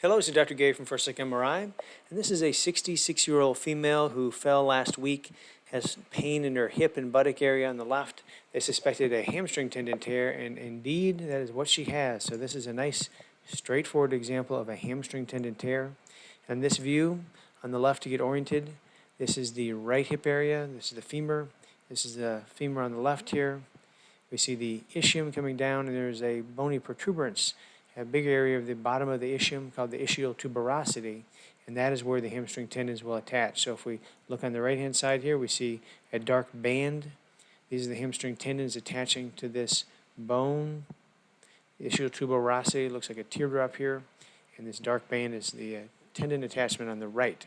Hello, this is Dr. Gary from First Look MRI, and this is a 66-year-old female who fell last week, has pain in her hip and buttock area on the left. They suspected a hamstring tendon tear, and indeed, that is what she has. So this is a nice, straightforward example of a hamstring tendon tear. And this view, on the left to get oriented, this is the right hip area, this is the femur, this is the femur on the left here. We see the ischium coming down, and there's a bony protuberance, a big area of the bottom of the ischium called the ischial tuberosity, and that is where the hamstring tendons will attach. So if we look on the right-hand side here, we see a dark band. These are the hamstring tendons attaching to this bone. The ischial tuberosity looks like a teardrop here, and this dark band is the tendon attachment on the right.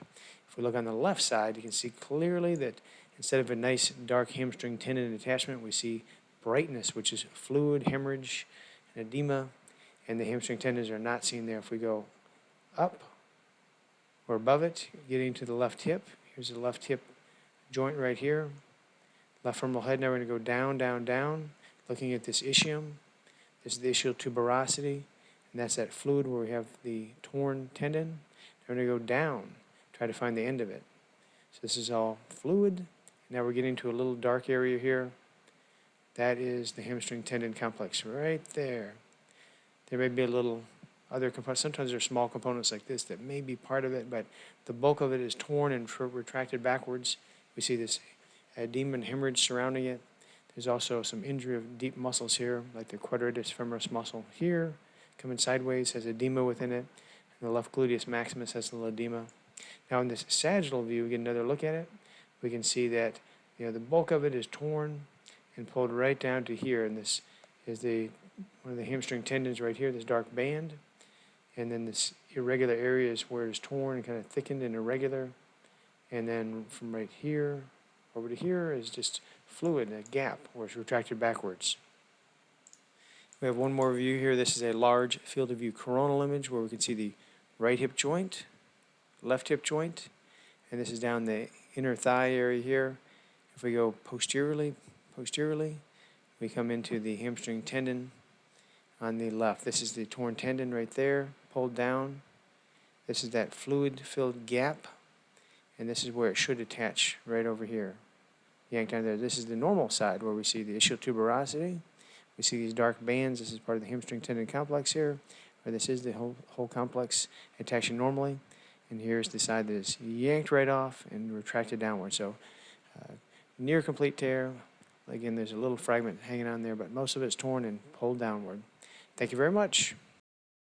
If we look on the left side, you can see clearly that instead of a nice dark hamstring tendon attachment, we see brightness, which is fluid, hemorrhage, and edema, and the hamstring tendons are not seen there. If we go up or above it, getting to the left hip, here's the left hip joint right here, left femoral head. Now we're going to go down, down, down, looking at this ischium. This is the ischial tuberosity, and that's that fluid where we have the torn tendon. Now we're going to go down, try to find the end of it. So this is all fluid. Now we're getting to a little dark area here. That is the hamstring tendon complex right there. There may be a little other component. Sometimes there are small components like this that may be part of it, but the bulk of it is torn and retracted backwards. We see this edema and hemorrhage surrounding it. There's also some injury of deep muscles here, like the quadratus femoris muscle here, coming sideways, has edema within it. And the left gluteus maximus has a little edema. Now in this sagittal view, we get another look at it. We can see that the bulk of it is torn and pulled right down to here, and this is one of the hamstring tendons right here, this dark band, and then this irregular area is where it's torn and kind of thickened and irregular, and then from right here over to here is just fluid, a gap where it's retracted backwards. We have one more view here. This is a large field of view coronal image where we can see the right hip joint, left hip joint, and this is down the inner thigh area here. If we go posteriorly, we come into the hamstring tendon on the left. This is the torn tendon right there, pulled down. This is that fluid-filled gap, and this is where it should attach, right over here. Yanked down there. This is the normal side where we see the ischial tuberosity. We see these dark bands. This is part of the hamstring tendon complex here, where this is the whole complex attaching normally. And here's the side that is yanked right off and retracted downward. So near complete tear. Again, there's a little fragment hanging on there, but most of it's torn and pulled downward. Thank you very much.